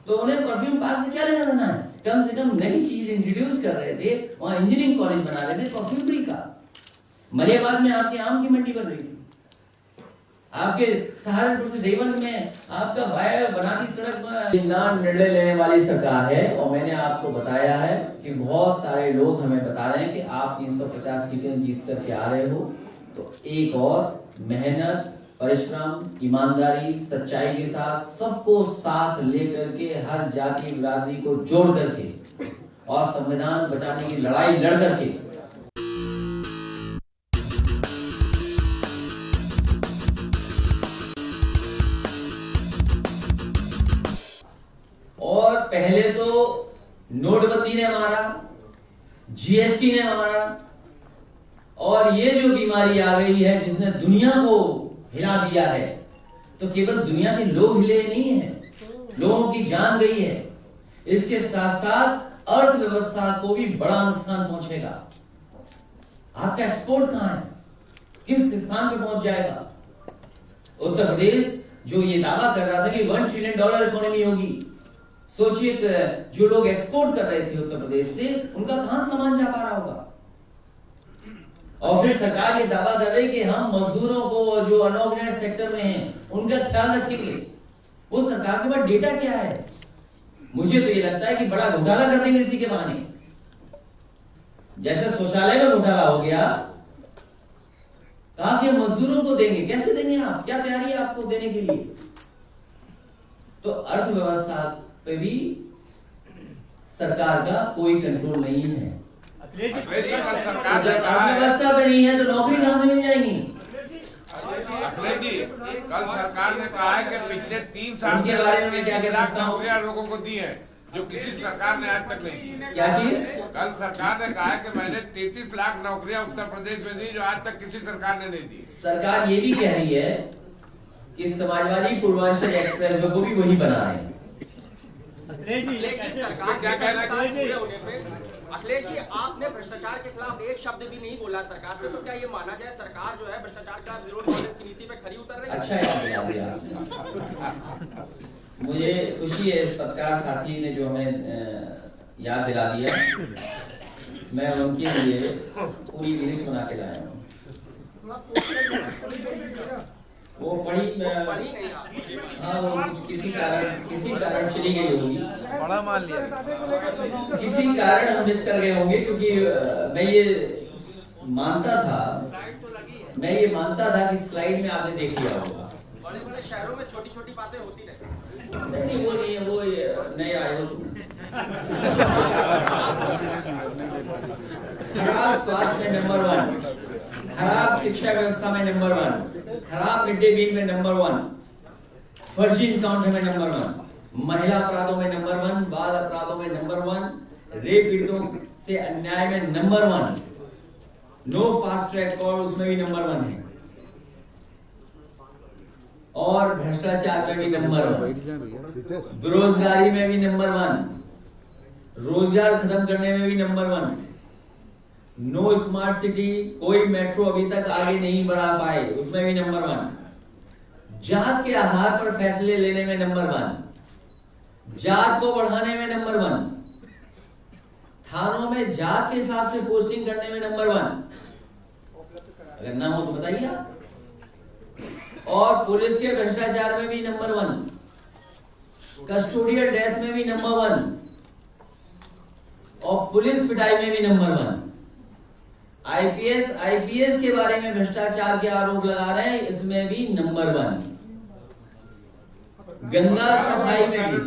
तो उन्हें perfume park से क्या लेना देना है? कम से कम नई चीज इंट्रोड्यूस कर रहे थे, वहां इंजीनियरिंग कॉलेज बना रहे थे परफ्यूमरी का। मलियाबाद में आपकी आम की मंडी बन रही थी, आपके सहारनपुर से देवबंद में आपका वाया बनाती सड़क निर्णय लेने वाली सरकार है। और मैंने आपको बताया है कि बहुत सारे लोग हमें बता रहे हैं कि आप 350 सीटें जीत करके आ रहे हो, तो एक और मेहनत, परिश्रम, ईमानदारी, सच्चाई के साथ सबको साथ लेकर के हर जाति बिरादरी को जोड़ करके और संविधान बचाने की लड़ाई लड़ करके और पहले तो नोटबंदी ने मारा, जीएसटी ने मारा, और ये जो बीमारी आ गई है जिसने दुनिया को हिला दिया है, तो केवल दुनिया के लोग हिले नहीं है, लोगों की जान गई है। इसके साथ साथ अर्थव्यवस्था को भी बड़ा नुकसान पहुंचेगा। आपका एक्सपोर्ट कहां है, किस स्थान पे पहुंच जाएगा? उत्तर प्रदेश जो ये दावा कर रहा था कि $1 ट्रिलियन इकोनॉमी होगी, सोचिए जो लोग एक्सपोर्ट कर रहे थे उत्तर प्रदेश से, उनका कहां सामान जा पा रहा होगा। और फिर सरकार ये दावा कर रही कि हम मजदूरों को जो अनऑर्गेनाइज्ड सेक्टर में हैं उनका ख्याल रखेंगे। वो सरकार के पास डेटा क्या है? मुझे तो ये लगता है कि बड़ा घोटाला कर देंगे इसी के बहाने। जैसे शौचालय में घोटाला हो गया, कहा कि मजदूरों को देंगे, कैसे देंगे आप? क्या तैयारी है आपको देने के लिए? तो अर्थव्यवस्था पे भी सरकार का कोई कंट्रोल नहीं है। अर्थव्यवस्था पे नहीं है तो नौकरी कहां से मिल जाएंगी? अखिलेश जी, कल सरकार ने कहा है कि पिछले 3 साल के बारे में क्या कह सकता हूं? नौकरियां लोगों को दी है जो किसी सरकार ने आज तक नहीं दी। क्या चीज? कल सरकार ने कहा है कि मैंने 33 लाख नौकरियां उत्तर प्रदेश में दी जो आज तक किसी सरकार ने नहीं दी। सरकार ये भी कह रही है कि समाजवादी पूर्वांचल एक्सप्रेस वे को भी वही बना रहे हैं। क्या कहना है? अखिलेश जी, आपने भ्रष्टाचार के खिलाफ एक शब्द भी नहीं बोला सरकार पे, तो क्या ये माना जाए सरकार जो है भ्रष्टाचार का जीरो टॉलरेंस की नीति पे खरी उतर रही है? अच्छा याद दिला दिया आपने। मुझे खुशी है इस पत्रकार साथी ने जो हमें याद दिला दिया। मैं उनके लिए पूरी लिस्ट बना के लाया हूँ। वो पढ़ी हाँ, वो किसी कारण चली गई होगी, बड़ा मान लिया, किसी कारण हम मिस कर गए होंगे, क्योंकि मैं ये मानता था कि स्लाइड में आपने देख लिया होगा। बड़े-बड़े शहरों में छोटी-छोटी बातें होती रहती। नहीं, वो नहीं है, वो नए आए हो तुम। खराब स्वास्थ्य में नंबर 1, खराब शिक्षा व्यवस्था में नंबर 1, खराब मिड डे मील में नंबर 1, फर्जी इनकाउंटर में नंबर 1, महिला अपराधों में नंबर 1, बाल अपराधों में नंबर 1, रेप पीड़ितों से अन्याय में number 1, no fast track court उसमें भी नंबर 1 है, और भ्रष्टाचार में भी नंबर 1, बेरोजगारी में भी नंबर 1, रोजगार खत्म करने में भी नंबर 1, नो स्मार्ट सिटी, कोई मेट्रो अभी तक आगे नहीं बढ़ा पाए उसमें भी नंबर 1, जात के आधार पर फैसले लेने में नंबर 1, जात को बढ़ाने में नंबर 1, थानों में जात के हिसाब से पोस्टिंग करने में नंबर 1, अगर ना हो तो बताइए आप, और पुलिस के भ्रष्टाचार में भी नंबर 1, कस्टोडियल डेथ में भी नंबर 1, और पुलिस पिटाई में भी नंबर 1, आईपीएस के बारे में भ्रष्टाचार के आरोप लगा रहे हैं, इसमें भी नंबर 1, गंगा सफाई में भी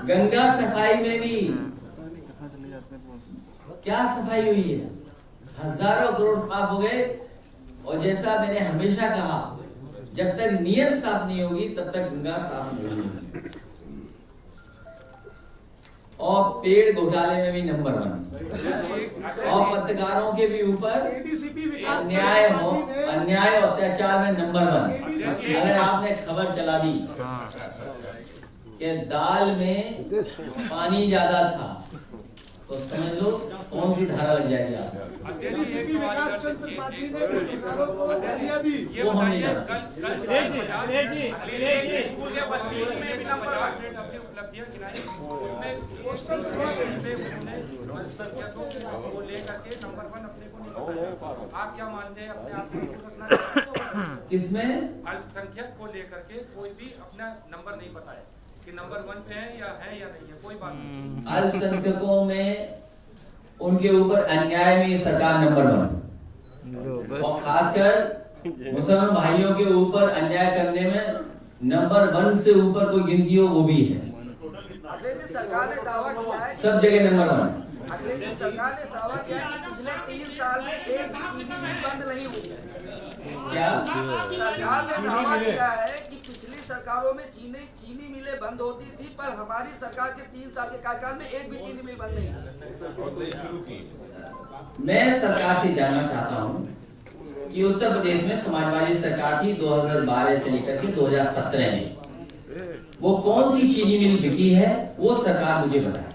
गंगा सफाई में भी क्या सफाई हुई है? हजारों करोड़ साफ हो गए। और जैसा मैंने हमेशा कहा, जब तक नीयत साफ नहीं होगी तब तक गंगा साफ नहीं होगी। और पेड़ घोटाले में भी नंबर 1, और पत्रकारों के भी ऊपर अन्याय और अत्याचार में नंबर 1। अगर आपने खबर चला दी कि दाल में पानी ज्यादा था तो समझ लो कौन सी धारा लग जाएगी आपको। वो हम नहीं जानते। स्कूल के बच्चों में भी नंबर अपनी उपलब्धियां गिनाई उसमें को लेकर के नंबर 1 अपने को नहीं बताया। आप क्या मानते हैं अपने आप को किसमें अल्पसंख्यक को लेकर के कोई भी अपना नंबर नहीं बताया कि नंबर 1 पे है या नहीं है, कोई बात नहीं। अल्पसंख्यकों में उनके ऊपर अन्याय में ये सरकार नंबर 1 और खासकर मुसलमान भाइयों के ऊपर अन्याय करने में नंबर 1 से ऊपर कोई गिनती हो वो भी है। अखिलेश जी, सरकार ने दावा किया है सब जगह नंबर 1। अखिलेश जी, सरकार ने दावा किया है कि पिछले 3 साल में एक भी चीनी मिल बंद नहीं हुई है। क्या सरकार ने दावा किया है कि पिछली सरकारों में चीनी मिलें बंद होती थी, पर हमारी सरकार के 3 साल के कार्यकाल में एक भी चीनी मिल बंद नहीं हुई। मैं सरकार से जानना चाहता हूं कि उत्तर प्रदेश में समाजवादी सरकार थी 2012 से लेकर के 2017 में, वो कौन सी चीनी मिल बिकी है वो सरकार मुझे बताए।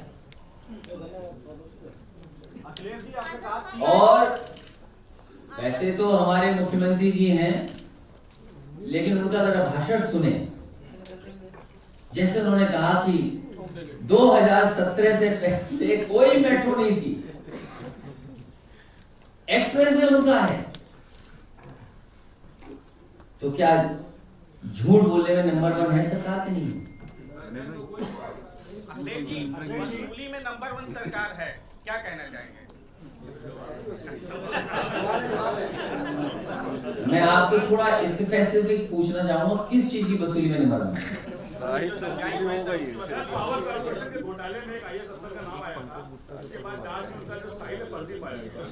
और वैसे तो हमारे मुख्यमंत्री जी हैं, लेकिन उनका अगर भाषण सुने, जैसे उन्होंने कहा कि 2017 से पहले कोई मेट्रो नहीं थी, एक्सप्रेस में उनका है, तो क्या झूठ बोलने में नंबर 1 है सरकार के? नहीं। अखिलेश जी, वसूली में नंबर 1 सरकार है, क्या कहना चाहेंगे? मैं आपसे थोड़ा स्पेसिफिक पूछना चाहूंगा, किस चीज की वसूली में नंबर 1 है? घोटाले में एक आईएएस अफसर का नाम आया था, उसके बाद जांच में उनका जो साइड है फर्जी पाया गया।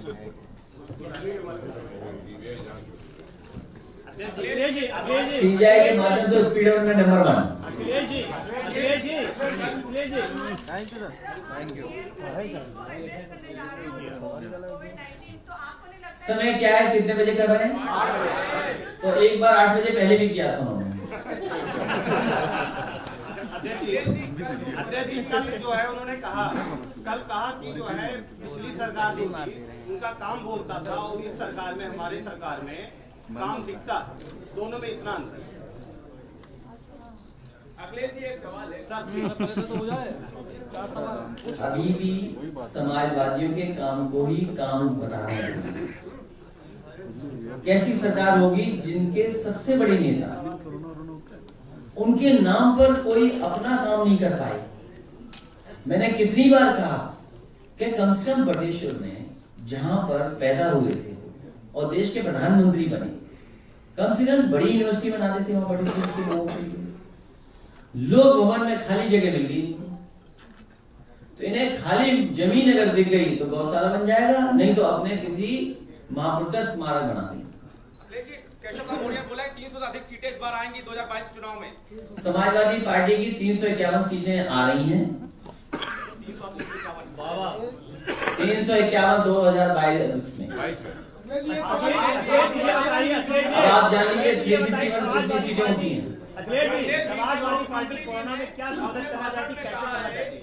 सीबीआई के माध्यम से स्पीडर में नंबर 1। समय क्या है, कितने बजे कर रहे हैं? तो एक बार 8 बजे पहले भी किया था उन्होंने। अध्यक्ष जी, कल जो है उन्होंने कहा कि जो है पिछली सरकार जो थी उनका काम बोलता था और इस सरकार में, हमारी सरकार में काम दिखता, दोनों में इतना अंतर। अखिलेश जी, एक सवाल है सर, अभी भी समाजवादियों के काम को ही काम बना रहे हैं। कैसी सरकार होगी जिनके सबसे बड़े नेता उनके नाम पर कोई अपना काम नहीं कर पाए? मैंने कितनी बार कहा कि कम से कम बटेश्वर में जहां पर पैदा हुए थे और देश के प्रधानमंत्री बने, कम से कम बड़ी यूनिवर्सिटी बना देते वहां बटेश्वर के लोगों के लिए। लोक भवन में खाली जगह मिल गई, तो इन्हें खाली जमीन अगर दिख गई तो गौशाला बन जाएगा, नहीं तो अपने किसी महापुरुष का स्मारक बना देंगे। केशव प्रसाद मौर्य बोला है 300 से अधिक सीटें इस बार आएंगी 2022 चुनाव में। समाजवादी पार्टी की 351 सीटें आ रही हैं। 351 2022 में। अब आप जान लीजिए 351 कितनी सीटें होती हैं। समाजवादी पार्टी कोरोना में क्या मदद करना चाहती, कैसे करना चाहती?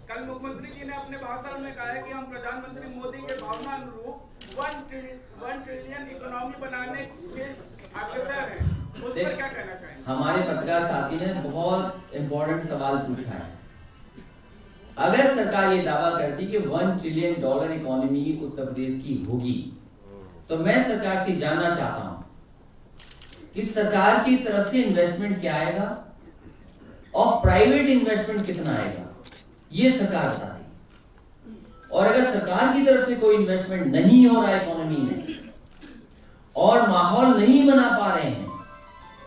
कल मुख्यमंत्री जी ने अपने भाषण में कहा है कि हम प्रधानमंत्री मोदी के भावना अनुरूप 1 ट्रिलियन इकोनॉमी बनाने के अग्रसर हैं, उस पर क्या कहना चाहेंगे? हमारे पत्रकार साथी ने बहुत इंपॉर्टेंट सवाल पूछा है। अगर सरकार ये दावा करती कि $1 ट्रिलियन इकोनॉमी उत्तर प्रदेश की होगी, तो मैं सरकार से जानना चाहता हूं कि सरकार की तरफ से इन्वेस्टमेंट क्या आएगा और प्राइवेट इन्वेस्टमेंट कितना आएगा, ये सरकार बता देगी। और अगर सरकार की तरफ से कोई इन्वेस्टमेंट नहीं हो रहा है इकोनॉमी में और माहौल नहीं बना पा रहे हैं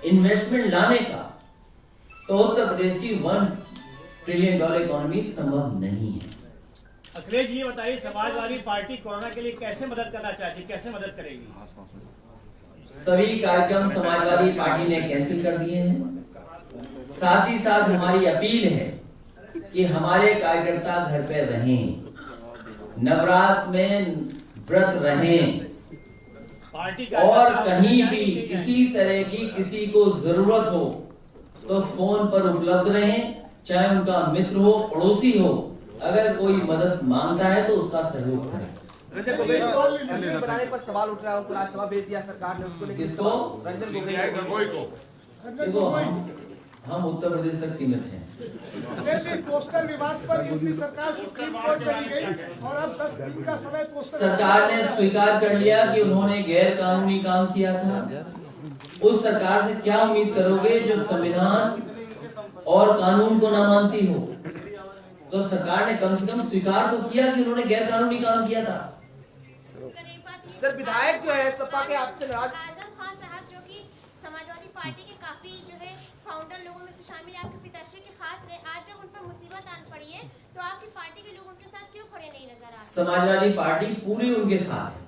इन्वेस्टमेंट लाने का, तो उत्तर प्रदेश की $1 ट्रिलियन इकोनॉमी संभव नहीं है। अखिलेश जी, ये बताइए, समाजवादी पार्टी कोरोना के लिए कैसे मदद करना चाहती, कैसे मदद करेगी? सभी कार्यक्रम समाजवादी पार्टी ने कैंसिल कर दिए हैं। साथ ही साथ हमारी अपील है कि हमारे कार्यकर्ता घर पे रहें, नवरात्र में व्रत रहें और कहीं भी किसी तरह की किसी को जरूरत हो तो फोन पर उपलब्ध रहें, चाहे उनका मित्र हो, पड़ोसी हो। अगर कोई मदद मांगता है तो उसका सहयोग करें। बनाने पर सवाल उठ रहा है, राज्यसभा भेज दिया सरकार ने, उसको लेकर किसको? रंजन गोगोई को देखो हम उत्तर प्रदेश तक सीमित हैं। पोस्टर विवाद पर यूपी सरकार सुप्रीम कोर्ट चली गई और अब 10 दिन का समय पोस्टर सरकार ने स्वीकार कर लिया कि उन्होंने गैर कानूनी काम किया था। उस सरकार से क्या उम्मीद करोगे जो संविधान और कानून को ना मानती हो? तो सरकार ने कम से कम स्वीकार तो किया कि उन्होंने गैर कानूनी काम किया था। सर विधायक जो है सपा के आपसे नाराज आजम खान साहब जो कि समाजवादी पार्टी के काफी जो है फाउंडर लोगों में से शामिल है, आपके पिताश्री के खास है, आज जब उन पर मुसीबत आन पड़ी है तो आपकी पार्टी के लोग उनके साथ क्यों खड़े नहीं नजर आ रहे? समाजवादी पार्टी पूरी उनके साथ है।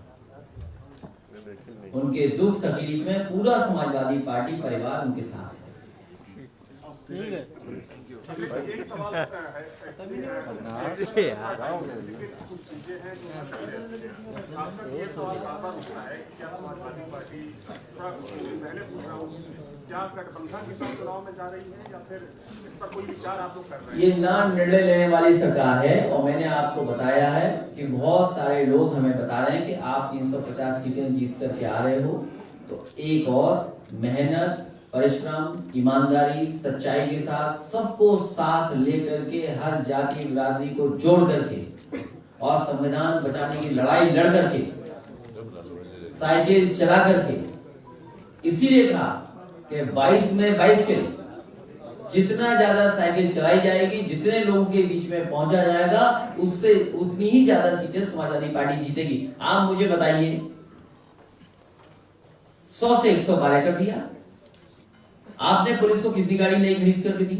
उनके दुख तकलीफ में पूरा समाजवादी पार्टी परिवार उनके साथ है। ये ना निर्णय लेने वाली सरकार है और मैंने आपको बताया है कि बहुत सारे लोग हमें बता रहे हैं कि आप 350 सीटें जीत करके आ रहे हो, तो एक और मेहनत, परिश्रम, ईमानदारी, सच्चाई के साथ सबको साथ लेकर के हर जाति बिरादरी को जोड़ करके और संविधान बचाने की लड़ाई लड़ करके, साइकिल चला करके, इसीलिए कहा कि 22 में 22 किलो, जितना ज्यादा साइकिल चलाई जाएगी, जितने लोगों के बीच में पहुंचा जाएगा, उससे उतनी ही ज्यादा सीटें समाजवादी पार्टी जीतेगी। आप मुझे बताइए, 100 से 112 कर दिया आपने, पुलिस को कितनी गाड़ी नई खरीद करके दी?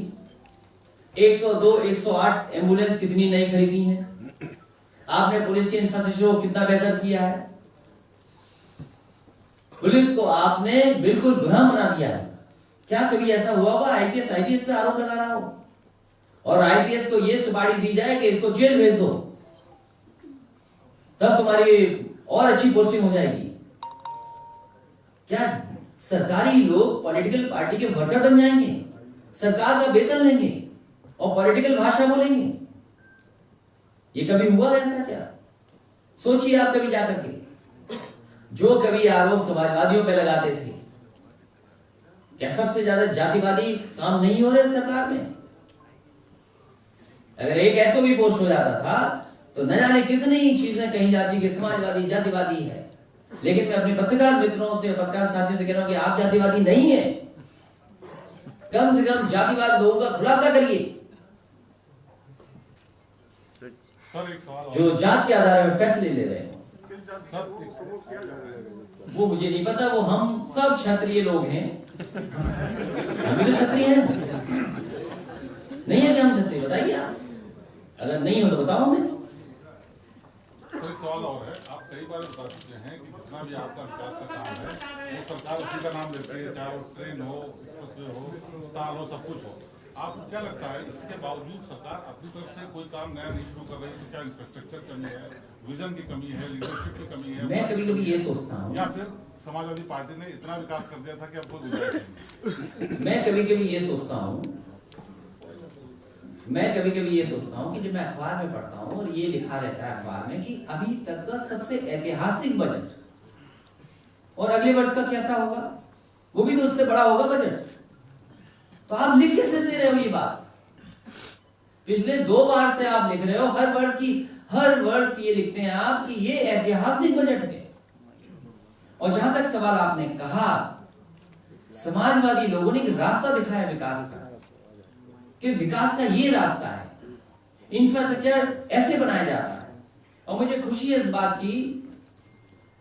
102, 108 एम्बुलेंस कितनी नई खरीदी है? आपने पुलिस के इंफ्रास्ट्रक्चर को कितना बेहतर किया है? पुलिस को आपने बिल्कुल गुलाम बना दिया है। क्या कभी ऐसा हुआ होगा आईपीएस पे आरोप लगा रहा हो और आईपीएस को ये सुपारी दी जाए कि इसको जेल भेज दो, तब तुम्हारी और अच्छी पोस्टिंग हो जाएगी? क्या सरकारी लोग पॉलिटिकल पार्टी के वर्कर बन जाएंगे, सरकार का वेतन लेंगे और पॉलिटिकल भाषा बोलेंगे? ये कभी हुआ ऐसा? क्या सोचिए आप कभी जाकर के। जो कभी आरोप समाजवादियों पे लगाते थे, क्या सबसे ज्यादा जातिवादी काम नहीं हो रहे सरकार में? अगर एक ऐसो भी पोस्ट हो जाता था तो न जाने कितनी चीजें कही जाती कि समाजवादी जातिवादी है। लेकिन मैं अपने पत्रकार मित्रों से, पत्रकार साथियों से कह रहा हूं कि आप जातिवादी नहीं है। कम से कम जातिवाद लोगों का खुलासा करिए। जो जात के आधार पर फैसले ले रहे हैं वो मुझे नहीं पता, वो हम सब क्षत्रिय लोग हैं। हम भी तो क्षत्रिय हैं, नहीं है क्या हम क्षत्रिय? बताइए आप, अगर नहीं हो तो बताओ। मैं एक सवाल और है, आप कई बार बता चुके हैं कि जितना भी आपका विकास का काम है वो सरकार उसी का नाम देती है, चाहे वो ट्रेन हो, एक्सप्रेसवे हो, अस्पताल हो, सब कुछ हो। आपको क्या लगता है इसके बावजूद सरकार अपनी तरफ से कोई काम नया नहीं शुरू कर रही? तो क्या इंफ्रास्ट्रक्चर कमी है, विजन की कमी है, लीडरशिप की कमी है? मैं कभी कभी ये सोचता हूँ, या फिर समाजवादी पार्टी ने इतना विकास कर दिया था कि अब कोई गुजारिश नहीं? मैं कभी कभी ये सोचता हूँ कि जब मैं अखबार में पढ़ता हूँ और ये लिखा रहता है अखबार में कि अभी तक का सबसे ऐतिहासिक बजट, और अगले वर्ष का कैसा होगा, वो भी तो उससे बड़ा होगा बजट। तो आप लिख कैसे दे रहे हो ये बात? पिछले 2 बार से आप लिख रहे हो, हर वर्ष ये लिखते हैं आप कि ये ऐतिहासिक बजट है। और जहां तक सवाल आपने कहा, समाजवादी लोगों ने एक रास्ता दिखाया विकास का, कि विकास का ये रास्ता है, इंफ्रास्ट्रक्चर ऐसे बनाया जाता है। और मुझे खुशी है इस बात की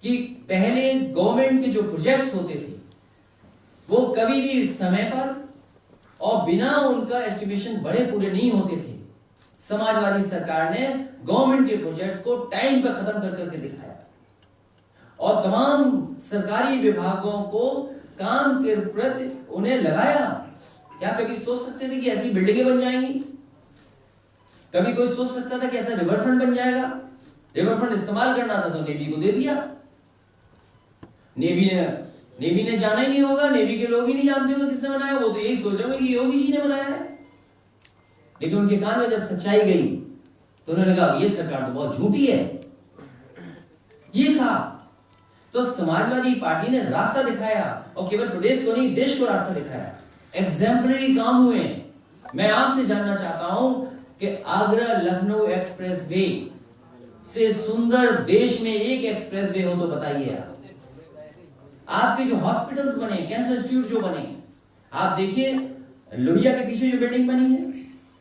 कि पहले गवर्नमेंट के जो प्रोजेक्ट्स होते थे वो कभी भी समय पर और बिना उनका एस्टिमेशन बड़े पूरे नहीं होते थे। समाजवादी सरकार ने गवर्नमेंट के प्रोजेक्ट्स को टाइम पर खत्म कर करके दिखाया और तमाम सरकारी विभागों को काम के प्रति उन्हें लगाया। क्या कभी सोच सकते थे कि ऐसी बिल्डिंगें बन जाएंगी? कभी कोई सोच सकता था कि ऐसा रिवरफ्रंट बन जाएगा? रिवरफ्रंट इस्तेमाल करना था तो नेवी को दे दिया। नेवी ने जाना ही नहीं होगा, नेवी के लोग ही नहीं जानते होंगे किसने बनाया, वो तो यही सोच रहे होंगे कि योगी जी ने बनाया है। लेकिन उनके कान में जब सच्चाई गई तो उन्होंने कहा ये सरकार तो बहुत झूठी है, ये कहा। तो समाजवादी पार्टी ने रास्ता दिखाया और केवल प्रदेश को नहीं देश को रास्ता दिखाया। एग्जाम्पलरी काम हुए। मैं आपसे जानना चाहता हूं कि आगरा लखनऊ एक्सप्रेस वे से सुंदर देश में एक एक्सप्रेस वे हो तो बताइए आप। आपके जो हॉस्पिटल्स बने, कैंसर इंस्टीट्यूट जो बने, आप देखिए लोहिया के पीछे जो बिल्डिंग बनी है,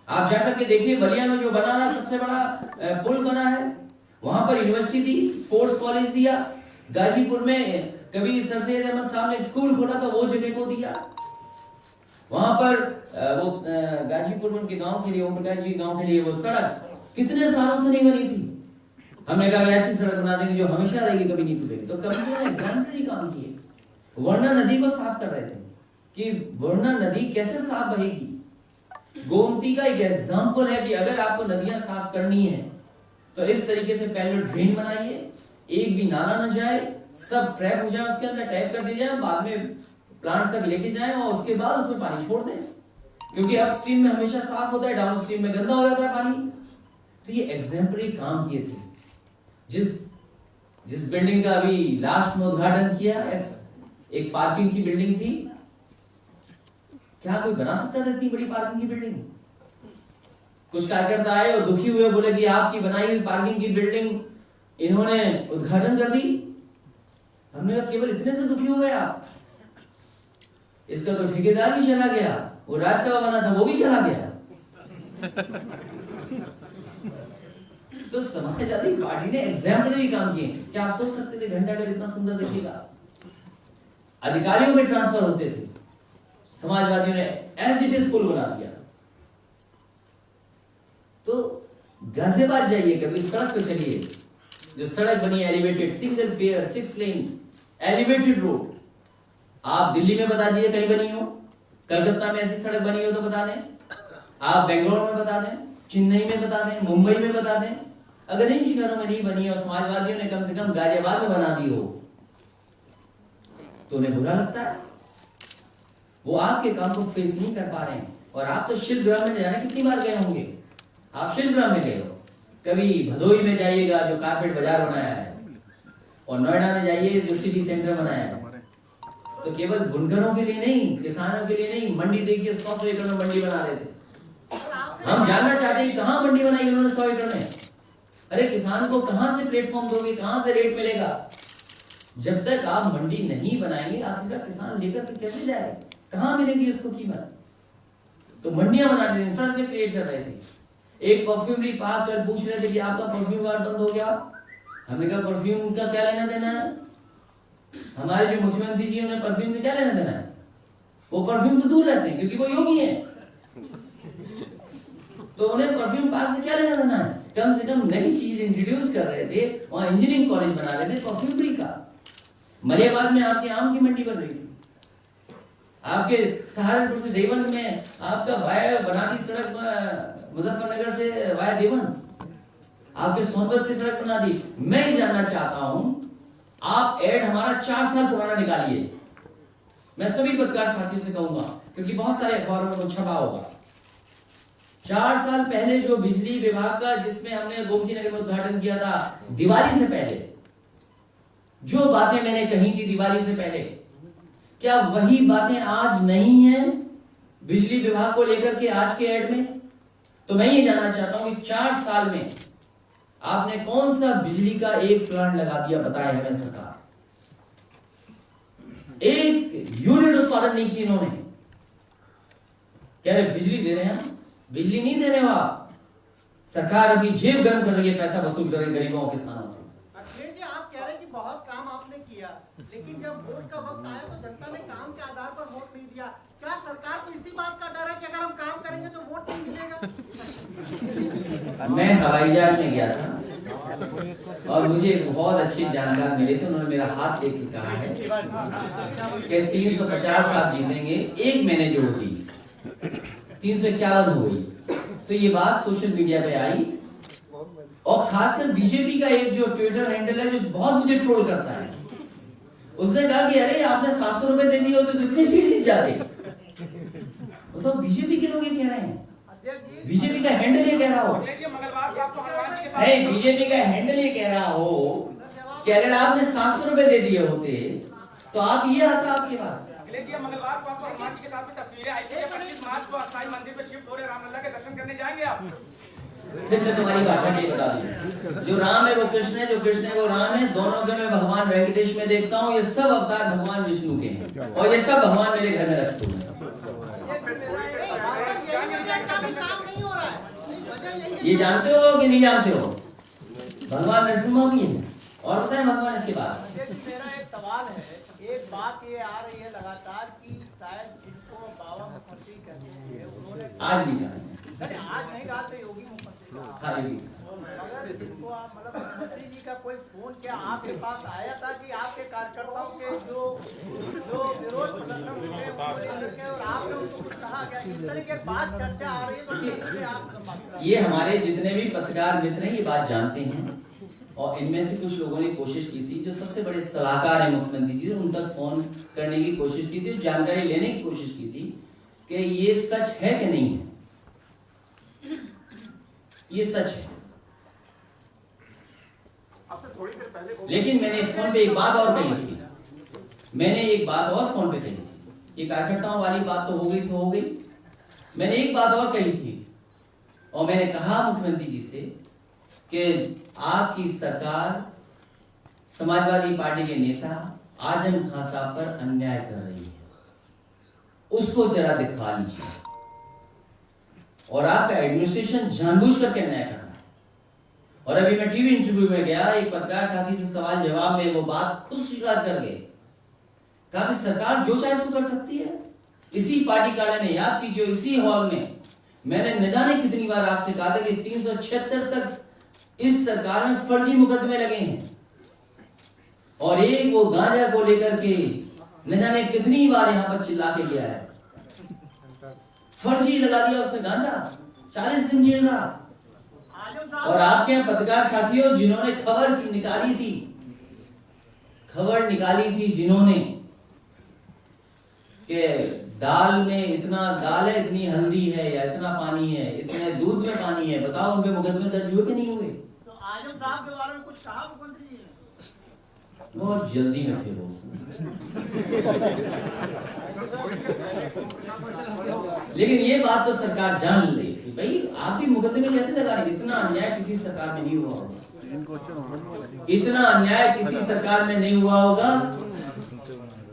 आप जाकर के देखिए बलिया में जो बना है सबसे बड़ा पुल बना है, वहां पर यूनिवर्सिटी थी, स्पोर्ट्स कॉलेज दिया। गाजीपुर में कभी सर सैयद अहमद साहब ने एक स्कूल खोला था, वो जगह को दिया। वहां पर वो गाजीपुर में उनके गांव के लिए, ओम प्रकाश जी गांव के लिए वो सड़क कितने सालों से नहीं बनी थी। हमने कहा ऐसी सड़क बना देंगे जो हमेशा रहेगी, कभी नहीं टूटेगी। तो कभी से एग्जाम्पलरी काम किए। वर्णा नदी को साफ कर रहे थे कि वर्णा नदी कैसे साफ बहेगी। गोमती का एक एग्जाम्पल है कि अगर आपको नदियां साफ करनी है तो इस तरीके से पहले ड्रेन बनाइए, एक भी नाला न जाए, सब ट्रैप हो जाए, उसके अंदर टैप कर दिया जाए, बाद में प्लांट तक लेके जाएं और उसके बाद उसमें पानी छोड़ दें, क्योंकि अप स्ट्रीम में हमेशा साफ होता है, डाउन स्ट्रीम में गंदा हो जाता है पानी। तो ये एग्जाम्पलरी काम किए थे। जिस बिल्डिंग का अभी लास्ट में उद्घाटन किया, एक पार्किंग की बिल्डिंग थी, क्या कोई बना सकता था इतनी बड़ी पार्किंग की बिल्डिंग? कुछ कार्यकर्ता आए और दुखी हुए, बोले कि आपकी बनाई हुई पार्किंग की बिल्डिंग इन्होंने उद्घाटन कर दी। हमने कहा केवल इतने से दुखी हुए आप? इसका तो ठेकेदार भी चला गया, वो राज्यसभा बना था वो भी चला गया। तो समाजवादी पार्टी ने एग्जाम्पलरी काम किए। क्या आप सोच सकते थे घंटाघर इतना सुंदर दिखेगा? अधिकारियों में ट्रांसफर होते थे, समाजवादियों ने एज इट इज पुल बना दिया। तो गाजियाबाद जाइए, कभी सड़क पे चलिए, जो सड़क बनी elevated, single pair 6 lane elevated road. आप दिल्ली में बता दिए कहीं बनी हो, कलकत्ता में ऐसी सड़क बनी हो तो बता दें, आप बेंगलोर में बता दें, चेन्नई में बता दें, मुंबई में बता दें। अगर इन शहरों में नहीं बनी है और समाजवादियों ने कम से कम गाजियाबाद में बना दी हो तो उन्हें बुरा लगता है। वो आपके काम को फेस नहीं कर पा रहे हैं। और आप तो शिल्पग्राम में जाने कितनी बार गए होंगे? आप शिल्पग्राम में गए हो, कभी भदोही में जाइएगा जो कारपेट बाजार बनाया है, और नोएडा में जाइए जो सिटी सेंटर बनाया है। तो केवल बुनकरों के लिए नहीं, किसानों के लिए नहीं, मंडी देखिए 100 एकड़ में मंडी बना रहे थे। हम जानना चाहते हैं कहां मंडी बनाई उन्होंने 100 एकड़ में? अरे किसान को कहां से प्लेटफॉर्म दोगे, कहां से रेट मिलेगा? जब तक आप मंडी नहीं बनाएंगे आखिरकार किसान लेकर के कैसे जाए, कहां मिलेगी उसको कीमत? तो मंडियां बना रहे थे, इंफ्रास्ट्रक्चर क्रिएट कर रहे थे। एक परफ्यूमरी पार्क कर पूछ रहे थे कि आपका परफ्यूम पार्क बंद हो गया। हमने कहा परफ्यूम का क्या लेना देना है? हमारे जो मुख्यमंत्री जी उन्हें परफ्यूम से क्या लेना देना है? वो परफ्यूम से दूर रहते हैं क्योंकि वो योगी है, तो उन्हें परफ्यूम पार्क से क्या लेना देना है? कम से कम नई चीज इंट्रोड्यूस कर रहे थे, वहां इंजीनियरिंग कॉलेज बना रहे थे परफ्यूमरी का। मलियाबाद में आपके आम की मंडी बन रही थी, आपके सहारनपुर से देवबंद में आपका वाया बना दी सड़क, मुजफ्फरनगर से वाया देवबंद, आपके सोनभद्र की सड़क बना दी। मैं ये जानना चाहता हूं, आप एड हमारा 4 साल पुराना निकालिए। मैं सभी पत्रकार साथियों से कहूंगा, क्योंकि बहुत सारे अखबारों में वो छपा होगा। 4 साल पहले जो बिजली विभाग का, जिसमें हमने गोमती नगर में उद्घाटन किया था, दिवाली से पहले जो बातें मैंने कही थी दिवाली से पहले, क्या वही बातें आज नहीं है बिजली विभाग को लेकर के आज के एड में? तो मैं ये जानना चाहता हूं कि 4 साल में आपने कौन सा बिजली का एक प्लांट लगा दिया, बताए हमें सरकार। एक यूनिट उत्पादन नहीं की इन्होंने। कह रहे बिजली दे रहे हैं, बिजली नहीं दे रहे हो आप। सरकार अपनी जेब गर्म कर रही है, पैसा वसूल कर रही है गरीबों और किसानों से। आप कह रहे हैं कि बहुत काम आपने किया, लेकिन जब वोट का वक्त आया तो जनता ने काम के आधार पर वोट नहीं दिया। क्या सरकार को इसी बात का डर है कि अगर हम काम करेंगे तो वोट नहीं मिलेगा? मैं हवाई जहाज में गया था और मुझे एक बहुत अच्छी जानकार मिले थे, उन्होंने मेरा हाथ देख के कहा है कि 350 आप जीतेंगे। एक मैंने जो की 351 हो गई। तो ये बात सोशल मीडिया पे आई, और खासकर बीजेपी का एक जो ट्विटर हैंडल है जो बहुत मुझे ट्रोल करता है, उसने कहा कि अरे आपने 700 रुपए दे दिए होते तो इतनी सीट जीत जाते। वो तो बीजेपी के लोग ये कह रहे हैं, बीजेपी का हैंडल ये कह रहा हो, नहीं बीजेपी का हैंडल ये कह रहा हो कि अगर आपने 700 रुपए दे दिए होते तो आप ये आता आपके पास। अखिलेश जी, मंगलवार को आपको हनुमान जी के साथ में तस्वीरें आई थी। 25 मार्च को अस्थाई मंदिर पे शिफ्ट हो रहे रामलला के दर्शन करने जाएंगे आप? फिर मैं तुम्हारी भाषा नहीं बता दूं। जो राम है वो कृष्ण है, जो कृष्ण है वो राम है। दोनों के मैं भगवान वेंकटेश में देखता हूँ। ये सब अवतार भगवान विष्णु के हैं और ये सब भगवान मेरे घर में रखते हैं। ये जानते हो कि नहीं जानते हो? भगवान नरसिम्हा भी है। और बताएं भगवान इसके बाद। मेरा एक सवाल है, एक बात ये आ रही है लगातार कि शायद जिनको बाबा मुख्यमंत्री कहते हैं उन्होंने आज नहीं कहा, आज नहीं कहा तो योगी मुख्यमंत्री हाँ योगी। मगर जिनको आप मतलब मुख्यमंत्री जी का कोई फोन क्या आपके पास आया था कि आपके कार्यकर्ताओं के जो विरोध प्रदर्शन हुए और आपने उनको कुछ कहा क्या? इस तरह की बात चर्चा आ रही है तो आप ये हमारे जितने भी पत्रकार मित्र हैं ये बात जानते हैं और इनमें से कुछ लोगों ने कोशिश की थी, जो सबसे बड़े सलाहकार हैं मुख्यमंत्री जी, उन तक फोन करने की कोशिश की थी, जानकारी लेने की कोशिश की थी कि ये सच है कि नहीं है। ये सच है। लेकिन मैंने फोन पे एक बात और कही थी। मैंने एक बात और फोन पे कही थी। ये कार्यकर्ताओं वाली बात तो हो गई सो हो गई। मैंने एक बात और कही थी और मैंने कहा मुख्यमंत्री जी से कि आपकी सरकार समाजवादी पार्टी के नेता आजम खान साहब पर अन्याय कर रही है, उसको जरा दिखवा लीजिए। और आपका एडमिनिस्ट्रेशन जानबूझकर के अन्याय कर रहा है। और अभी मैं टीवी इंटरव्यू में गया, एक पत्रकार साथी से सवाल जवाब में वो बात खुद स्वीकार कर गए। कहा कि सरकार जो चाहे सो कर सकती है। इसी पार्टी कार्यालय में, याद कीजिए, इसी हॉल में मैंने न जाने कितनी बार आपसे कहा था कि 376 तक इस सरकार में फर्जी मुकदमे लगे हैं और एक वो गांजा को लेकर के न जाने कितनी बार यहाँ पर चिल्ला के गया है। फर्जी लगा दिया उसमें गांजा, 40 दिन जेल रहा। और आपके पत्रकार साथियों जिन्होंने खबर निकाली थी जिन्होंने कि दाल में इतना दाल है, इतनी हल्दी है या इतना पानी है, इतने दूध में पानी है, बताओ उनके मुकदमे दर्ज हुए कि नहीं हुए? आजम साहब के बारे में कुछ कहा मुख्यमंत्री जी ने? बहुत जल्दी में थे वो। लेकिन ये बात तो सरकार जान ले कि भाई आप भी मुकदमे कैसे लगा रहे? इतना अन्याय किसी सरकार में नहीं हुआ होगा। इतना अन्याय किसी सरकार में नहीं हुआ होगा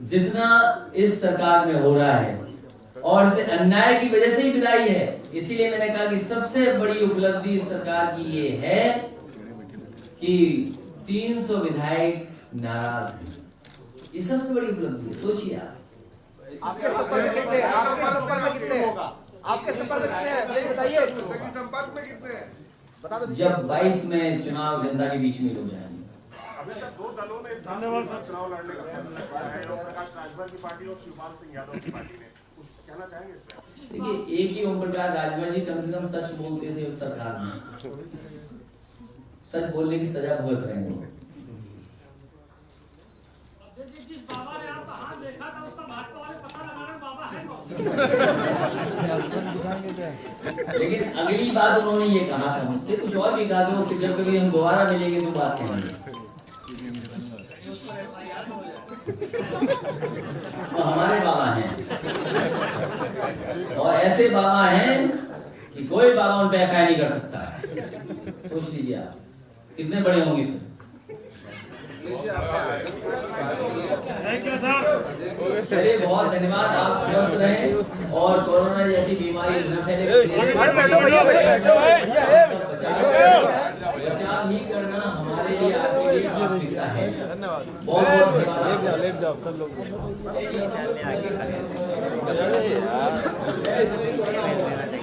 जितना इस सरकार में हो रहा है। और इस अन्याय की वजह से ही विदाई है। इसीलिए मैंने कहा कि सबसे बड़ी उपलब्धि इस सरकार की ये है कि 300 विधायक नाराज हैं। ये सबसे बड़ी उपलब्धि है। सोचिए आप। आपके संपर्क में कितने हैं? आपके संपर्क में कितने हैं? बताइए। संपर्क में कितने हैं? बता दो। जब 22 में चुनाव जनता के बीच में हो जाएंगे। अभी तक दो दलों ने चुनाव लड़ने का फैसला किया है, प्रकाश राजभर की पार्टी और शिवपाल सिंह यादव की पार्टी ने। कुछ कहना चाहेंगे इस पर? देखिए, एक ही ओम प्रकाश राजभर जी कम से कम सच बोलते थे उस सरकार में। सच बोलने की सजा भुगत रहे हैं। लेकिन अगली बात उन्होंने ये कहा था मुझसे, कुछ और भी कहा था कि जब कभी हम दोबारा मिलेंगे तो बात करेंगे। तो हमारे बाबा हैं और ऐसे बाबा हैं कि कोई बाबा उन पे एफआईआर नहीं कर सकता। सोच लीजिए आप कितने बड़े होंगे फिर। चलिए, बहुत धन्यवाद। आप स्वस्थ रहें और कोरोना जैसी बीमारी न फैले। बचाव ही करना हमारे लिए आपके लिए प्राथमिकता है। बहुत बहुत धन्यवाद।